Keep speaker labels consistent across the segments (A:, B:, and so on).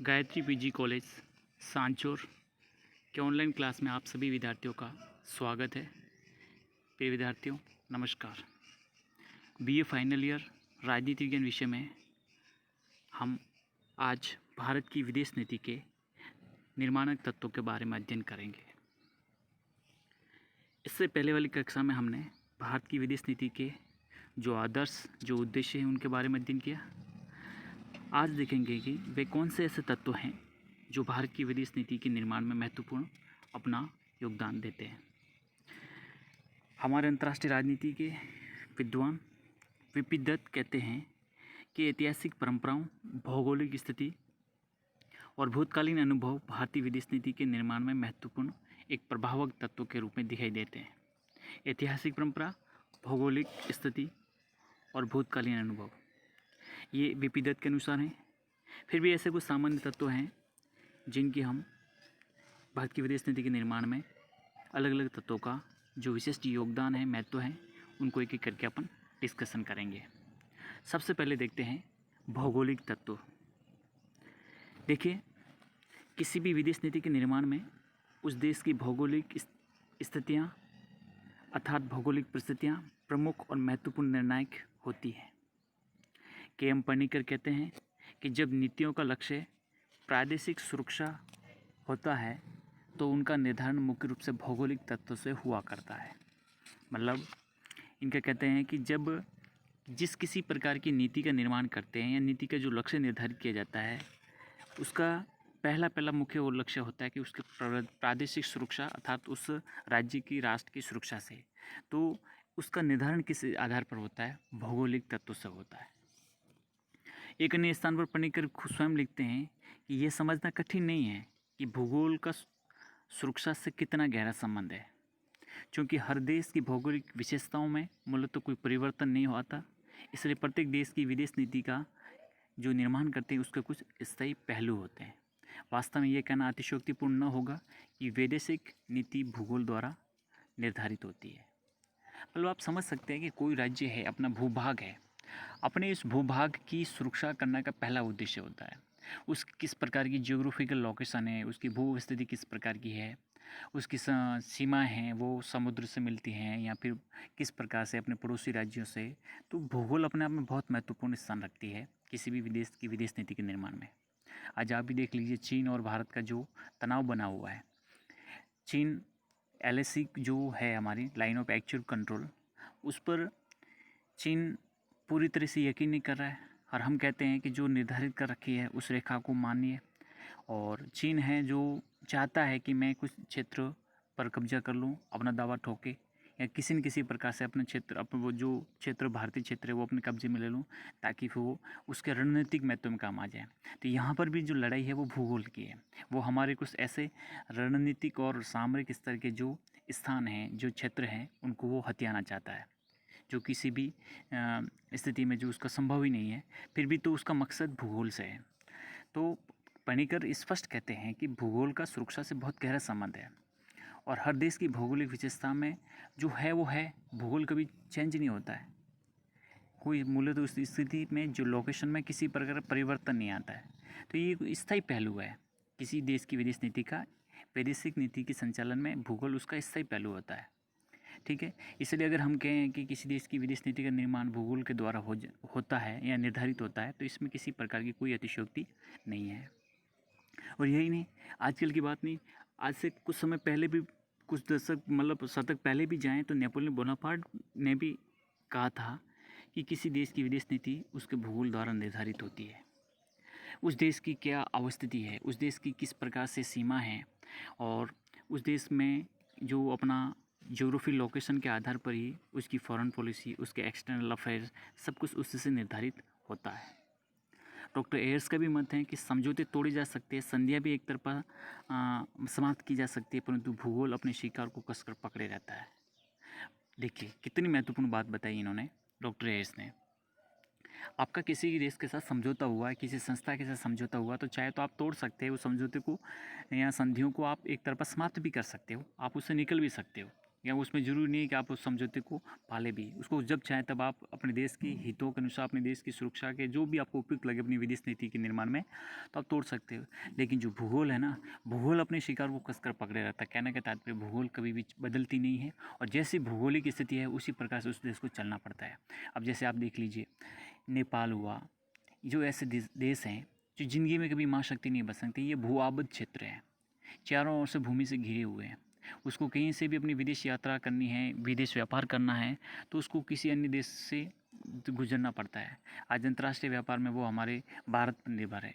A: Gayatri PG college Sanchore के online class में आप सभी विद्यार्थियों का स्वागत है। प्रिय विद्यार्थियों नमस्कार। बीए फाइनल ईयर राजनीति विज्ञान विषय में हम आज भारत की विदेश नीति के निर्माणक तत्वों के बारे में अध्ययन करेंगे। इससे पहले वाली कक्षा में हमने भारत की विदेश नीति के जो आदर्श जो उद्देश्य हैं उनके बारे में अध्ययन किया। आज देखेंगे कि वे कौन से ऐसे तत्व हैं जो भारत की विदेश नीति के निर्माण में महत्वपूर्ण अपना योगदान देते हैं। हमारे अंतर्राष्ट्रीय राजनीति के विद्वान वीपी दत्त कहते हैं कि ऐतिहासिक परंपराओं, भौगोलिक स्थिति और भूतकालीन अनुभव भारतीय विदेश नीति के निर्माण में महत्वपूर्ण एक प्रभावक तत्व के रूप में दिखाई देते हैं। ऐतिहासिक परंपरा, भौगोलिक स्थिति और भूतकालीन अनुभव, ये वीपी दत्त के अनुसार हैं। फिर भी ऐसे कुछ सामान्य तत्व हैं जिनकी हम भारत की विदेश नीति के निर्माण में अलग अलग तत्वों का जो विशिष्ट योगदान है, महत्व है, उनको एक एक करके अपन डिस्कशन करेंगे। सबसे पहले देखते हैं भौगोलिक तत्व। देखिए, किसी भी विदेश नीति के निर्माण में उस देश की भौगोलिक स्थितियाँ अर्थात भौगोलिक परिस्थितियाँ प्रमुख और महत्वपूर्ण निर्णायक होती हैं। के.एम. पनिकर कहते हैं कि जब नीतियों का लक्ष्य प्रादेशिक सुरक्षा होता है तो उनका निर्धारण मुख्य रूप से भौगोलिक तत्वों से हुआ करता है। मतलब इनका कहते हैं कि जब जिस किसी प्रकार की नीति का निर्माण करते हैं या नीति का जो लक्ष्य निर्धारित किया जाता है, उसका पहला मुख्य वो लक्ष्य होता है कि उसके प्रादेशिक सुरक्षा अर्थात उस राज्य की, राष्ट्र की सुरक्षा से। तो उसका निर्धारण किस आधार पर होता है? भौगोलिक तत्व से होता है। एक अन्य स्थान पर पनिकर स्वयं लिखते हैं कि यह समझना कठिन नहीं है कि भूगोल का सुरक्षा से कितना गहरा संबंध है, क्योंकि हर देश की भौगोलिक विशेषताओं में मूलतः कोई परिवर्तन नहीं होता। इसलिए प्रत्येक देश की विदेश नीति का जो निर्माण करते हैं उसके कुछ स्थायी पहलू होते हैं। वास्तव में यह कहना अतिशयोक्तिपूर्ण न होगा कि वैदेशिक नीति भूगोल द्वारा निर्धारित होती है। मतलब आप समझ सकते हैं कि कोई राज्य है, अपना भूभाग है, अपने इस भूभाग की सुरक्षा करने का पहला उद्देश्य होता है उस किस प्रकार की जियोग्राफिकल लोकेशन है, उसकी भू स्थिति किस प्रकार की है, उसकी सीमा हैं वो समुद्र से मिलती हैं या फिर किस प्रकार से अपने पड़ोसी राज्यों से। तो भूगोल अपने आप में बहुत महत्वपूर्ण स्थान रखती है किसी भी विदेश की विदेश नीति के निर्माण में। आज आप भी देख लीजिए, चीन और भारत का जो तनाव बना हुआ है, चीन LAC जो है हमारी लाइन ऑफ एक्चुअल कंट्रोल, उस पर चीन पूरी तरह से यकीन नहीं कर रहा है और हम कहते हैं कि जो निर्धारित कर रखी है उस रेखा को मानिए। और चीन है जो चाहता है कि मैं कुछ क्षेत्र पर कब्जा कर लूँ अपना दावा ठोके, या किसी न किसी प्रकार से अपने क्षेत्र, अपने वो जो क्षेत्र भारतीय क्षेत्र है वो अपने कब्जे में ले लूँ ताकि वो उसके रणनीतिक महत्व में काम आ जाए। तो यहाँ पर भी जो लड़ाई है वो भूगोल की है। वो हमारे कुछ ऐसे रणनीतिक और सामरिक स्तर के जो स्थान हैं, जो क्षेत्र हैं, उनको वो हथियाना चाहता है, जो किसी भी स्थिति में जो उसका संभव ही नहीं है, फिर भी तो उसका मकसद भूगोल से है। तो पनिकर स्पष्ट कहते हैं कि भूगोल का सुरक्षा से बहुत गहरा संबंध है और हर देश की भौगोलिक विशेषता में जो है वो है, भूगोल कभी चेंज नहीं होता है। कोई मूलतः उस स्थिति में जो लोकेशन में किसी प्रकार का परिवर्तन नहीं आता है। तो ये स्थायी पहलू है किसी देश की विदेश नीति का। वैदेशिक नीति के संचालन में भूगोल उसका स्थायी पहलू होता है। ठीक है, इसलिए अगर हम कहें कि किसी देश की विदेश नीति का निर्माण भूगोल के द्वारा होता है या निर्धारित होता है, तो इसमें किसी प्रकार की कोई अतिशयोक्ति नहीं है। और यही नहीं, आजकल की बात नहीं, आज से कुछ समय पहले भी, कुछ दशक मतलब शतक पहले भी जाएं तो नेपोलियन बोनापार्ट ने भी कहा था कि किसी देश की विदेश नीति उसके भूगोल द्वारा निर्धारित होती है। उस देश की क्या अवस्थिति है, उस देश की किस प्रकार से सीमा है और उस देश में जो अपना ज्योग्राफी लोकेशन के आधार पर ही उसकी फॉरेन पॉलिसी, उसके एक्सटर्नल अफेयर्स, सब कुछ उससे निर्धारित होता है। डॉक्टर एयर्स का भी मत है कि समझौते तोड़े जा सकते हैं, संधियाँ भी एक तरफा समाप्त की जा सकती है, परंतु भूगोल अपने शिकार को कसकर पकड़े रहता है। देखिए कितनी महत्वपूर्ण बात बताई इन्होंने, डॉक्टर एयर्स ने। आपका किसी भी देश के साथ समझौता हुआ है, किसी संस्था के साथ समझौता हुआ, तो चाहे तो आप तोड़ सकते हो उस समझौते को या संधियों को, आप एक तरफा समाप्त भी कर सकते हो, आप उससे निकल भी सकते हो। या उसमें ज़रूरी नहीं है कि आप उस समझौते को पाले भी। उसको जब चाहें तब आप अपने देश के हितों के अनुसार, अपने देश की सुरक्षा के जो भी आपको उपयुक्त लगे अपनी विदेश नीति के निर्माण में, तो आप तोड़ सकते हो। लेकिन जो भूगोल है ना, भूगोल अपने शिकार को कसकर पकड़े रहता है। कहने का तात्पर्य भूगोल कभी भी बदलती नहीं है, और जैसी भौगोलिक स्थिति है उसी प्रकार से उस देश को चलना पड़ता है। अब जैसे आप देख लीजिए, नेपाल हुआ, जो ऐसे देश हैं जो ज़िंदगी में कभी महाशक्ति नहीं बन सकते, ये भू आबद्ध क्षेत्र है, चारों ओर से भूमि से घिरे हुए हैं। उसको कहीं से भी अपनी विदेश यात्रा करनी है, विदेश व्यापार करना है, तो उसको किसी अन्य देश से गुजरना पड़ता है। आज अंतर्राष्ट्रीय व्यापार में वो हमारे भारत पर निर्भर है,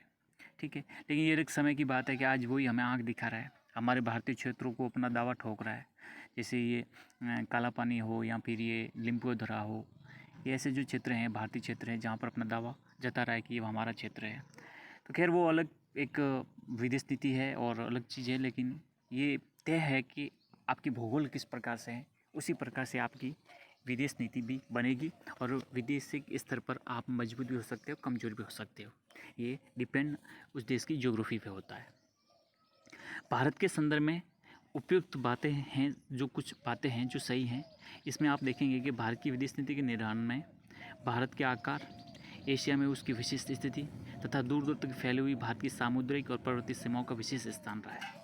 A: ठीक है। लेकिन ये एक समय की बात है कि आज वही हमें आँख दिखा रहा है, हमारे भारतीय क्षेत्रों को अपना दावा ठोक रहा है। जैसे ये काला पानी हो या फिर ये लिम्पोदरा हो, ये ऐसे जो क्षेत्र हैं, भारतीय क्षेत्र हैं, जहाँ पर अपना दावा जता रहा है कि ये हमारा क्षेत्र है। तो खैर वो अलग एक विदेश नीति है और अलग चीज़ है, लेकिन ये तय है कि आपकी भूगोल किस प्रकार से है, उसी प्रकार से आपकी विदेश नीति भी बनेगी, और विदेशिक स्तर पर आप मजबूत भी हो सकते हो, कमज़ोर भी हो सकते हो। ये डिपेंड उस देश की ज्योग्राफी पे होता है। भारत के संदर्भ में उपयुक्त बातें हैं, जो कुछ बातें हैं जो सही हैं, इसमें आप देखेंगे कि भारत की विदेश नीति के निर्माण में भारत के आकार, एशिया में उसकी विशिष्ट स्थिति तथा दूर दूर तक फैली हुई भारत की सामुद्रिक और पर्वतीय सीमाओं का विशेष स्थान रहा है।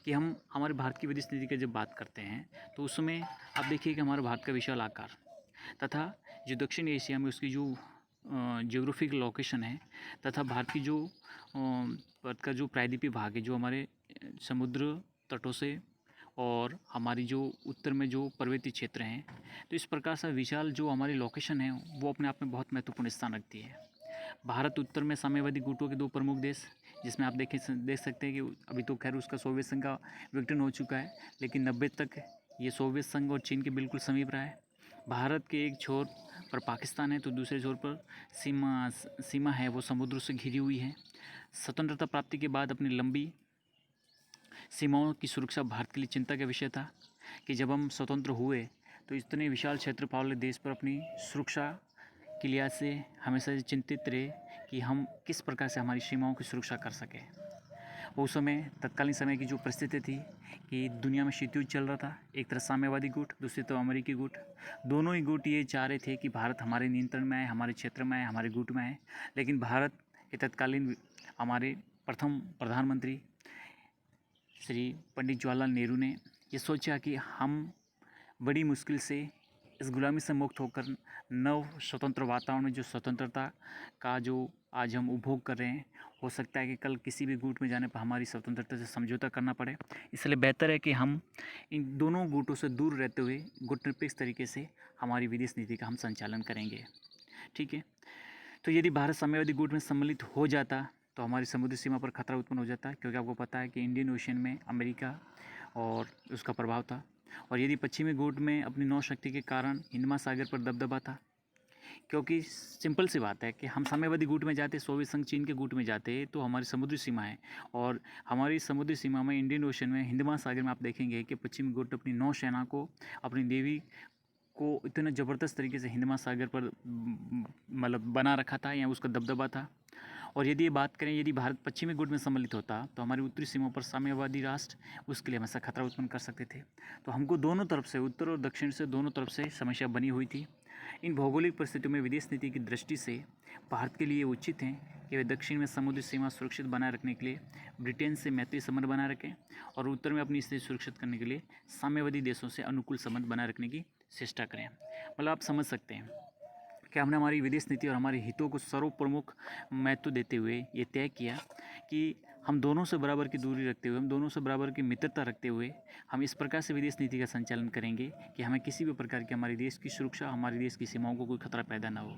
A: कि हम हमारे भारत की विदेश नीति की जब बात करते हैं तो उसमें आप देखिए कि हमारे भारत का विशाल आकार तथा जो दक्षिण एशिया में उसकी जो जियोग्राफिक लोकेशन है, तथा भारत की जो भारत का जो प्रायद्वीपीय भाग है, जो हमारे समुद्र तटों से और हमारी जो उत्तर में जो पर्वतीय क्षेत्र हैं, तो इस प्रकार से विशाल जो हमारी लोकेशन है वो अपने आप में बहुत महत्वपूर्ण स्थान रखती है। भारत उत्तर में साम्यवादी गुटों के दो प्रमुख देश, जिसमें आप देख सकते हैं कि अभी तो खैर उसका सोवियत संघ का विघटन हो चुका है, लेकिन 90 तक ये सोवियत संघ और चीन के बिल्कुल समीप रहा है। भारत के एक छोर पर पाकिस्तान है तो दूसरे छोर पर सीमा है वो समुद्र से घिरी हुई है। स्वतंत्रता प्राप्ति के बाद अपनी लंबी सीमाओं की सुरक्षा भारत के लिए चिंता का विषय था कि जब हम स्वतंत्र हुए तो इतने विशाल क्षेत्रफल वाले देश पर अपनी सुरक्षा के लिहाज से हमेशा चिंतित रहे कि हम किस प्रकार से हमारी सीमाओं की सुरक्षा कर सकें। उस समय तत्कालीन समय की जो परिस्थिति थी कि दुनिया में शीत युद्ध चल रहा था, एक तरफ साम्यवादी गुट, दूसरी तरफ अमेरिकी गुट। दोनों ही गुट ये चाह रहे थे कि भारत हमारे नियंत्रण में आए, हमारे क्षेत्र में आए, हमारे गुट में आए। लेकिन भारत के तत्कालीन हमारे प्रथम प्रधानमंत्री श्री पंडित जवाहरलाल नेहरू ने ये सोचा कि हम बड़ी मुश्किल से इस गुलामी से मुक्त होकर नव स्वतंत्र वातावरण में जो स्वतंत्रता का जो आज हम उपभोग कर रहे हैं, हो सकता है कि कल किसी भी गुट में जाने पर हमारी स्वतंत्रता से समझौता करना पड़े। इसलिए बेहतर है कि हम इन दोनों गुटों से दूर रहते हुए गुटनिरपेक्ष तरीके से हमारी विदेश नीति का हम संचालन करेंगे, ठीक है। तो यदि भारत साम्यवादी गुट में सम्मिलित हो जाता तो हमारी समुद्री सीमा पर खतरा उत्पन्न हो जाता, क्योंकि आपको पता है कि इंडियन ओशन में अमेरिका और उसका प्रभाव था, और यदि पश्चिमी गुट में अपनी नौ शक्ति के कारण हिंद महासागर पर दबदबा था। क्योंकि सिंपल सी बात है कि हम साम्यवादी गुट में जाते, सोवियत संघ चीन के गुट में जाते, तो हमारी समुद्री सीमा है, और हमारी समुद्री सीमा में इंडियन ओशन में हिंद महासागर में आप देखेंगे कि पश्चिमी गुट अपनी नौ सेना को, अपनी नेवी को इतना ज़बरदस्त तरीके से हिंद महासागर पर मतलब बना रखा था, या उसका दबदबा था। और यदि ये बात करें, यदि भारत पश्चिमी गुट में सम्मिलित होता तो हमारी उत्तरी सीमाओं पर साम्यवादी राष्ट्र उसके लिए हमेशा खतरा उत्पन्न कर सकते थे। तो हमको दोनों तरफ से, उत्तर और दक्षिण से, दोनों तरफ से समस्या बनी हुई थी। इन भौगोलिक परिस्थितियों में विदेश नीति की दृष्टि से भारत के लिए उचित है कि वे दक्षिण में समुद्री सीमा सुरक्षित बनाए रखने के लिए ब्रिटेन से मैत्री संबंध बनाए रखें, और उत्तर में अपनी स्थिति सुरक्षित करने के लिए साम्यवादी देशों से अनुकूल संबंध बनाए रखने की चेष्टा करें। मतलब आप समझ सकते हैं कि हमने हमारी विदेश नीति और हमारे हितों को सर्वप्रमुख महत्व देते हुए ये तय किया कि हम दोनों से बराबर की दूरी रखते हुए, हम दोनों से बराबर की मित्रता रखते हुए हम इस प्रकार से विदेश नीति का संचालन करेंगे कि हमें किसी भी प्रकार की हमारे देश की सुरक्षा, हमारे देश की सीमाओं को कोई खतरा पैदा ना हो।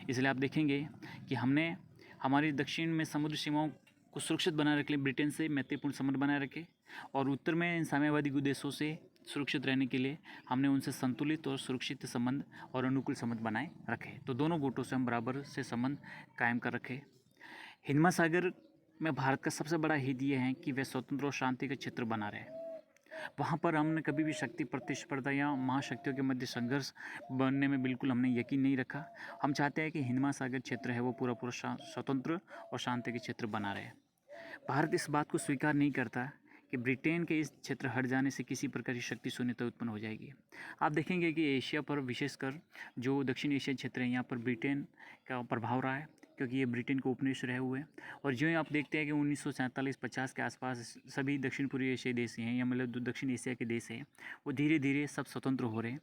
A: इसलिए आप देखेंगे कि हमने हमारी दक्षिण में समुद्र सीमाओं को सुरक्षित बनाए रखने के लिए ब्रिटेन से मैत्रीपूर्ण संबंध बनाए रखे, और उत्तर में इन साम्यवादी देशों से सुरक्षित रहने के लिए हमने उनसे संतुलित और सुरक्षित संबंध और अनुकूल संबंध बनाए रखे। तो दोनों गुटों से हम बराबर से संबंध कायम कर रखे। हिंद महासागर में भारत का सबसे बड़ा हित ये है कि वह स्वतंत्र और शांति का क्षेत्र बना रहे। वहाँ पर हमने कभी भी शक्ति प्रतिस्पर्धा या महाशक्तियों के मध्य संघर्ष बनने में बिल्कुल हमने यकीन नहीं रखा। हम चाहते हैं कि हिंद महासागर क्षेत्र है वो पूरा पूरा स्वतंत्र और शांति के क्षेत्र बना रहे। भारत इस बात को स्वीकार नहीं करता कि ब्रिटेन के इस क्षेत्र हट जाने से किसी प्रकार की शक्ति शून्यता उत्पन्न हो जाएगी। आप देखेंगे कि एशिया पर विशेषकर जो दक्षिण एशिया क्षेत्र है यहाँ पर ब्रिटेन का प्रभाव रहा है, क्योंकि ये ब्रिटेन के उपनिवेश रहे हुए हैं। और जो आप देखते हैं कि 1947-50 के आसपास सभी दक्षिण पूर्वी एशियाई देश हैं, या मतलब दक्षिण एशिया के देश हैं, वो धीरे धीरे सब स्वतंत्र हो रहे हैं।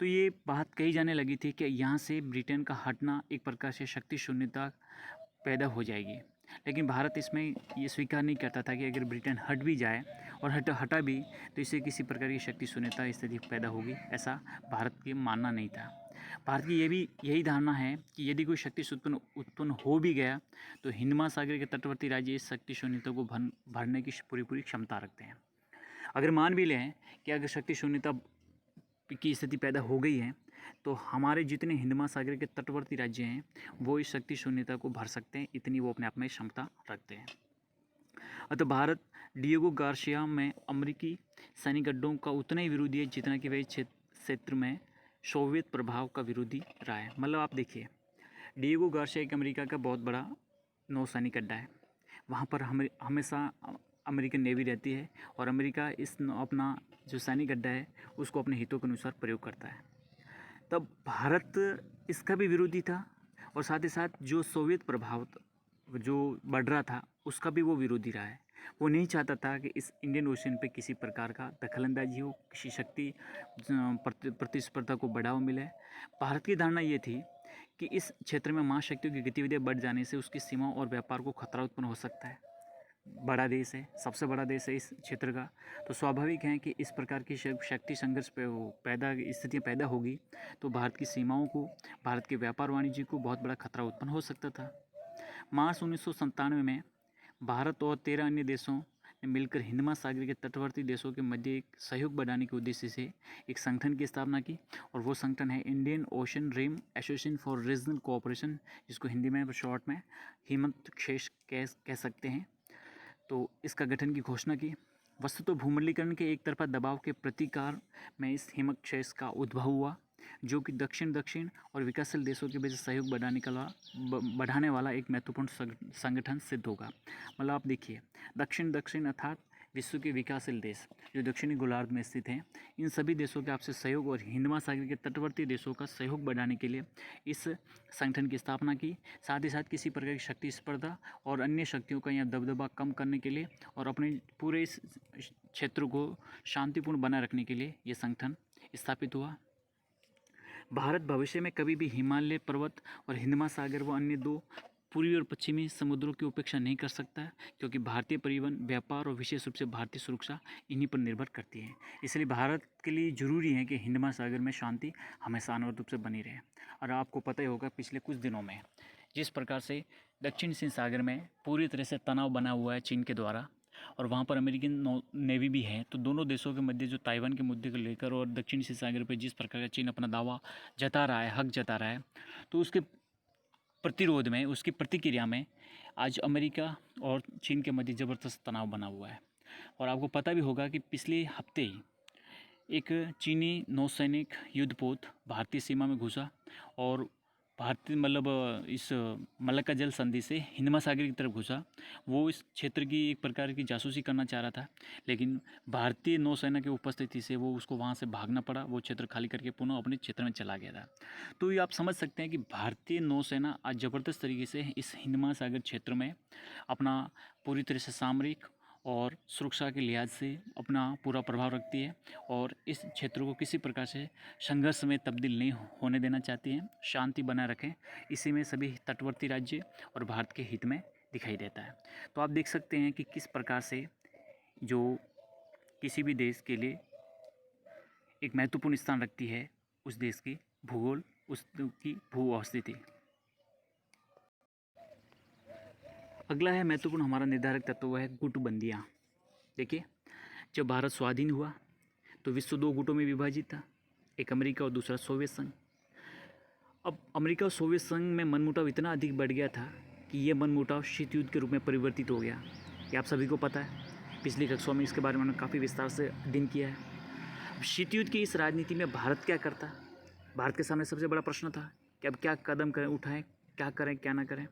A: तो ये बात कही जाने लगी थी कि यहाँ से ब्रिटेन का हटना एक प्रकार से शक्ति शून्यता पैदा हो जाएगी। लेकिन भारत इसमें ये स्वीकार नहीं करता था कि अगर ब्रिटेन हट भी जाए और हटा भी तो इससे किसी प्रकार की शक्ति शून्यता स्थिति पैदा होगी, ऐसा भारत के मानना नहीं था। भारत की यही धारणा है कि यदि कोई शक्ति उत्पन्न हो भी गया तो हिंद महासागर के तटवर्ती राज्य इस शक्ति शून्यता को भरने की पूरी क्षमता रखते हैं। अगर मान भी लें कि अगर शक्ति शून्यता की स्थिति पैदा हो गई है तो हमारे जितने हिंद महासागर के तटवर्ती राज्य हैं वो इस शक्ति शून्यता को भर सकते हैं, इतनी वो अपने आप में क्षमता रखते हैं। अतः भारत डिएगो गार्सिया में अमेरिकी सैनिक अड्डों का उतना ही विरोधी है जितना कि वह क्षेत्र में सोवियत प्रभाव का विरोधी रहा है। मतलब आप देखिए, डिएगो गार्सिया एक अमेरिका का बहुत बड़ा नौसैनिक अड्डा है। वहाँ पर हमेशा अमेरिकन नेवी रहती है और अमेरिका इस अपना जो सैनिक अड्डा है उसको अपने हितों के अनुसार प्रयोग करता है। तब भारत इसका भी विरोधी था और साथ ही साथ जो सोवियत प्रभाव जो बढ़ रहा था उसका भी वो विरोधी रहा है। वो नहीं चाहता था कि इस इंडियन ओशन पे किसी प्रकार का दखलंदाजी हो, किसी शक्ति प्रतिस्पर्धा को बढ़ावा मिले। भारत की धारणा ये थी कि इस क्षेत्र में महाशक्तियों की गतिविधियाँ बढ़ जाने से उसकी सीमाओं और व्यापार को खतरा उत्पन्न हो सकता है। बड़ा देश है, सबसे बड़ा देश है इस क्षेत्र का, तो स्वाभाविक है कि इस प्रकार की शक्ति संघर्ष स्थितियाँ पैदा होगी तो भारत की सीमाओं को, भारत के व्यापार वाणिज्य को बहुत बड़ा खतरा उत्पन्न हो सकता था। मार्च 1997 में भारत और 13 अन्य देशों ने मिलकर हिंद महासागर के तटवर्ती देशों के मध्य एक सहयोग बढ़ाने के उद्देश्य से एक संगठन की स्थापना की, और वो संगठन है Indian Ocean Rim Association for Regional Cooperation, जिसको हिंदी में शॉर्ट में हिमक्षेश कह सकते हैं। तो इसका गठन की घोषणा की। वस्तुतः भूमंडलीकरण के एक तरफा दबाव के प्रतिकार में इस हिमक्षेश का उद्भव हुआ, जो कि दक्षिण और विकासशील देशों के बीच सहयोग बढ़ाने वाला एक महत्वपूर्ण संगठन सिद्ध होगा। मतलब आप देखिए, दक्षिण अर्थात विश्व के विकासशील देश जो दक्षिणी गोलार्ध में स्थित हैं, इन सभी देशों के आपसे सहयोग और हिंद महासागर के तटवर्ती देशों का सहयोग बढ़ाने के लिए इस संगठन की स्थापना की। साथ ही साथ किसी प्रकार की शक्ति स्पर्धा और अन्य शक्तियों का यहाँ दबदबा कम करने के लिए और अपने पूरे इस क्षेत्र को शांतिपूर्ण बनाए रखने के लिए ये संगठन स्थापित हुआ। भारत भविष्य में कभी भी हिमालय पर्वत और हिंद महासागर व अन्य दो पूर्वी और पश्चिमी समुद्रों की उपेक्षा नहीं कर सकता है, क्योंकि भारतीय परिवहन, व्यापार और विशेष रूप से भारतीय सुरक्षा इन्हीं पर निर्भर करती है। इसलिए भारत के लिए ज़रूरी है कि हिंद महासागर में शांति हमेशा अनवरत रूप से बनी रहे। और आपको पता ही होगा पिछले कुछ दिनों में जिस प्रकार से दक्षिण चीन सागर में पूरी तरह से तनाव बना हुआ है चीन के द्वारा, और वहाँ पर अमेरिकन नेवी भी है, तो दोनों देशों के मध्य जो ताइवान के मुद्दे को लेकर और दक्षिण चीन सागर पर जिस प्रकार का चीन अपना दावा जता रहा है, हक जता रहा है, तो उसके प्रतिरोध में, उसकी प्रतिक्रिया में आज अमेरिका और चीन के मध्य ज़बरदस्त तनाव बना हुआ है। और आपको पता भी होगा कि पिछले हफ्ते एक चीनी नौसैनिक युद्धपोत भारतीय सीमा में घुसा और भारतीय इस मलक्का जल संधि से हिंद महासागर की तरफ घुसा। वो इस क्षेत्र की एक प्रकार की जासूसी करना चाह रहा था, लेकिन भारतीय नौसेना की उपस्थिति से वो उसको वहाँ से भागना पड़ा। वो क्षेत्र खाली करके पुनः अपने क्षेत्र में चला गया था। तो ये आप समझ सकते हैं कि भारतीय नौसेना आज ज़बरदस्त तरीके से इस हिंद महासागर क्षेत्र में अपना पूरी तरह से सामरिक और सुरक्षा के लिहाज से अपना पूरा प्रभाव रखती है और इस क्षेत्र को किसी प्रकार से संघर्ष में तब्दील नहीं होने देना चाहती है, शांति बनाए रखें। इसी में सभी तटवर्ती राज्य और भारत के हित में दिखाई देता है। तो आप देख सकते हैं कि किस प्रकार से जो किसी भी देश के लिए एक महत्वपूर्ण स्थान रखती है उस देश की भूगोल, उसकी भू अवस्थिति। अगला है महत्वपूर्ण हमारा निर्धारक तत्व, वो है गुटबंदियाँ। देखिए, जब भारत स्वाधीन हुआ तो विश्व दो गुटों में विभाजित था, एक अमेरिका और दूसरा सोवियत संघ। अब अमेरिका और सोवियत संघ में मनमुटाव इतना अधिक बढ़ गया था कि ये मनमुटाव शीत युद्ध के रूप में परिवर्तित हो गया। ये आप सभी को पता है, पिछली कक्षाओं में इसके बारे में काफ़ी विस्तार से अध्ययन किया है। शीत युद्ध की इस राजनीति में भारत क्या करता? भारत के सामने सबसे बड़ा प्रश्न था कि अब क्या कदम उठाएं, क्या करें क्या ना करें।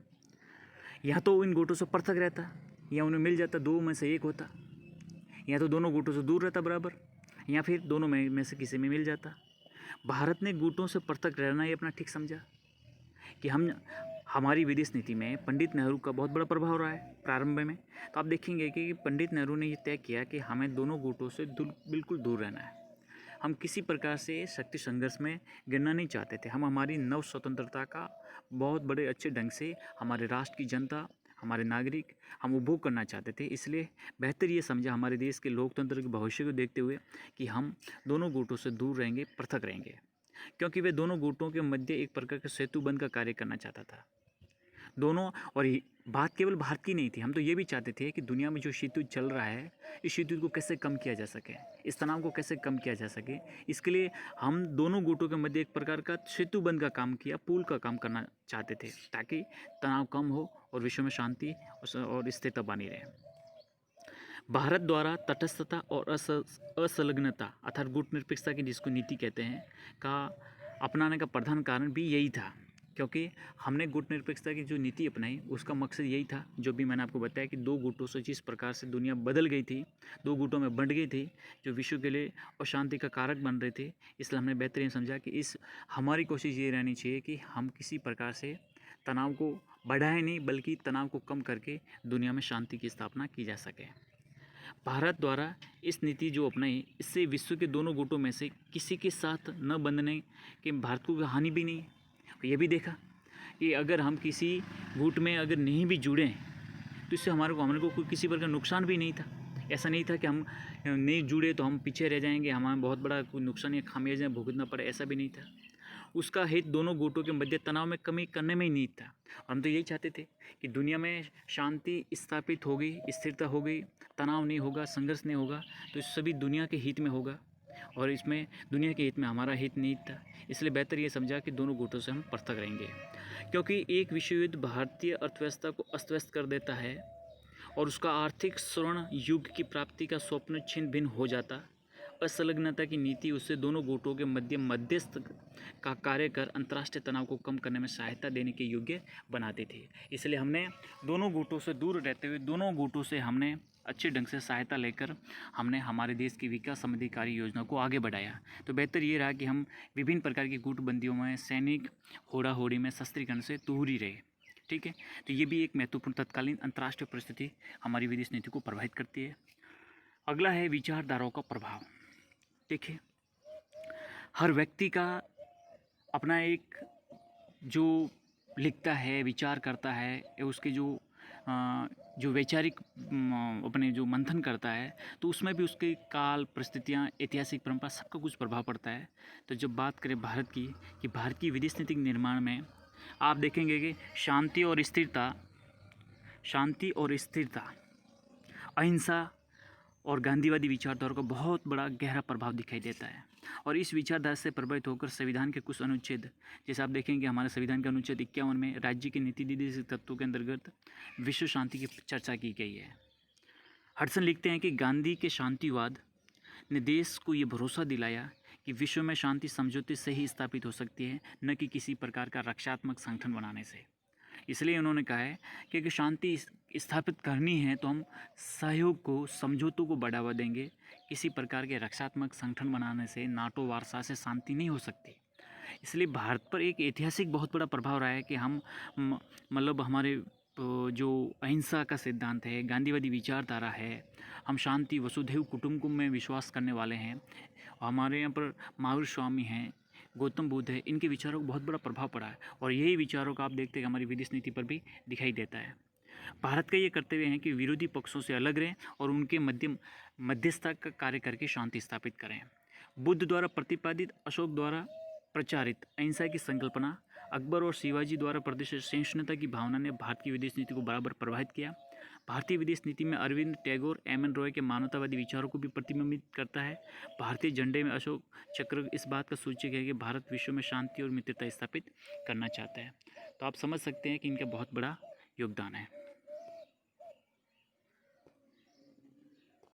A: या तो इन गुटों से पृथक रहता या उन्हें मिल जाता, दो में से एक होता, या तो दोनों गुटों से दूर रहता बराबर, या फिर दोनों में से किसी में मिल जाता। भारत ने गुटों से पृथक रहना ही अपना ठीक समझा कि हमारी विदेश नीति में पंडित नेहरू का बहुत बड़ा प्रभाव रहा है प्रारंभ में। तो आप देखेंगे कि पंडित नेहरू ने ये तय किया कि हमें दोनों गुटों से बिल्कुल दूर रहना है। हम किसी प्रकार से शक्ति संघर्ष में गिरना नहीं चाहते थे। हम हमारी नव स्वतंत्रता का बहुत बड़े अच्छे ढंग से हमारे राष्ट्र की जनता, हमारे नागरिक हम उपभोग करना चाहते थे। इसलिए बेहतर ये समझा हमारे देश के लोकतंत्र के भविष्य को देखते हुए कि हम दोनों गुटों से दूर रहेंगे, पृथक रहेंगे, क्योंकि वे दोनों गुटों के मध्य एक प्रकार का सेतुबंध का कार्य करना चाहता था दोनों। और बात केवल भारत की नहीं थी, हम तो ये भी चाहते थे कि दुनिया में जो शीतयुद्ध चल रहा है, इस शीतयुद्ध को कैसे कम किया जा सके, इस तनाव को कैसे कम किया जा सके। इसके लिए हम दोनों गुटों के मध्य एक प्रकार का सेतुबंध का काम किया, पुल का काम करना चाहते थे, ताकि तनाव कम हो और विश्व में शांति और स्थिरता बनी रहे। भारत द्वारा तटस्थता और असंलग्नता अर्थात गुट निरपेक्षता की जिसको नीति कहते हैं का अपनाने का प्रधान कारण भी यही था, क्योंकि हमने गुट निरपेक्षता की जो नीति अपनाई उसका मकसद यही था, जो भी मैंने आपको बताया कि दो गुटों से जिस प्रकार से दुनिया बदल गई थी, दो गुटों में बंट गई थी, जो विश्व के लिए अशांति का कारक बन रहे थे। इसलिए हमने बेहतरीन समझा कि हमारी कोशिश ये रहनी चाहिए कि हम किसी प्रकार से तनाव को बढ़ाएं नहीं, बल्कि तनाव को कम करके दुनिया में शांति की स्थापना की जा सके। भारत द्वारा इस नीति जो अपनाई, इससे विश्व के दोनों गुटों में से किसी के साथ न बंधने के भारत को हानि भी नहीं है। ये भी देखा कि अगर हम किसी गुट में अगर नहीं भी जुड़े तो इससे हमारे को किसी प्रकार नुकसान भी नहीं था। ऐसा नहीं था कि हम नहीं जुड़े तो हम पीछे रह जाएंगे, हमें बहुत बड़ा कोई नुकसान या खामियाजा भुगतना पड़े, ऐसा भी नहीं था। उसका हित दोनों गुटों के मध्य तनाव में कमी करने में ही नहीं था। और हम तो यही चाहते थे कि दुनिया में शांति स्थापित हो गई, स्थिरता हो गई, तनाव नहीं होगा, संघर्ष नहीं होगा, तो सभी दुनिया के हित में होगा, और इसमें दुनिया के हित में हमारा हित नहीं था। इसलिए बेहतर ये समझा कि दोनों गुटों से हम पृथक रहेंगे, क्योंकि एक विश्व युद्ध भारतीय अर्थव्यवस्था को अस्त व्यस्त कर देता है और उसका आर्थिक स्वर्ण युग की प्राप्ति का स्वप्न छिन्न भिन्न हो जाता। असंलग्नता की नीति उससे दोनों गुटों के मध्यस्थ का कार्य कर अंतर्राष्ट्रीय तनाव को कम करने में सहायता देने के योग्य बनाते थे। इसलिए हमने दोनों गुटों से दूर रहते हुए दोनों गुटों से हमने अच्छे ढंग से सहायता लेकर हमने हमारे देश की विकास संबंधी कार्य योजना को आगे बढ़ाया। तो बेहतर ये रहा कि हम विभिन्न प्रकार की गुटबंदियों में, सैनिक होड़ा होड़ी में, शस्त्रीकरण से दूर ही रहे। ठीक है, तो ये भी एक महत्वपूर्ण तत्कालीन अंतर्राष्ट्रीय परिस्थिति हमारी विदेश नीति को प्रभावित करती है। अगला है विचारधाराओं का प्रभाव। देखिए, हर व्यक्ति का अपना एक जो लिखता है, विचार करता है, उसके जो वैचारिक अपने जो मंथन करता है, तो उसमें भी उसके काल, परिस्थितियाँ, ऐतिहासिक परंपरा, सबका कुछ प्रभाव पड़ता है। तो जब बात करें भारत की, कि भारत की विदेश नीति के निर्माण में आप देखेंगे कि शांति और स्थिरता, अहिंसा और गांधीवादी विचारधारा का बहुत बड़ा गहरा प्रभाव दिखाई देता है। और इस विचारधारा से प्रभावित होकर संविधान के कुछ अनुच्छेद, जैसे आप देखेंगे हमारे संविधान के अनुच्छेद 51 में राज्य के नीति निर्देशक तत्वों के अंतर्गत विश्व शांति की चर्चा की गई है। हडसन लिखते हैं कि गांधी के शांतिवाद ने देश को ये भरोसा दिलाया कि विश्व में शांति समझौते से ही स्थापित हो सकती है, न कि किसी प्रकार का रक्षात्मक संगठन बनाने से। इसलिए उन्होंने कहा है कि अगर शांति स्थापित करनी है तो हम सहयोग को, समझौतों को बढ़ावा देंगे। किसी प्रकार के रक्षात्मक संगठन बनाने से, नाटो वार्सा से शांति नहीं हो सकती। इसलिए भारत पर एक ऐतिहासिक बहुत बड़ा प्रभाव रहा है कि हम मतलब हमारे जो अहिंसा का सिद्धांत है, गांधीवादी विचारधारा है, हम शांति, वसुधैव कुटुंबकम में विश्वास करने वाले हैं। हमारे यहाँ पर महावीर स्वामी हैं, गौतम बुद्ध है, इनके विचारों को बहुत बड़ा प्रभाव पड़ा है। और यही विचारों का आप देखते हैं हमारी विदेश नीति पर भी दिखाई देता है। भारत का ये कर्तव्य है कि विरोधी पक्षों से अलग रहें और उनके मध्यस्थता का कार्य करके शांति स्थापित करें। बुद्ध द्वारा प्रतिपादित, अशोक द्वारा प्रचारित अहिंसा की संकल्पना, अकबर और शिवाजी द्वारा प्रदर्शित सहिष्णुता की भावना ने भारत की विदेश नीति को बराबर प्रभावित किया। भारतीय विदेश नीति में अरविंद टैगोर, एम.एन. रॉय के मानवतावादी विचारों को भी प्रतिबिंबित करता है। भारतीय झंडे में अशोक चक्र इस बात का सूचक है कि भारत विश्व में शांति और मित्रता स्थापित करना चाहता है। तो आप समझ सकते हैं कि इनका बहुत बड़ा योगदान है।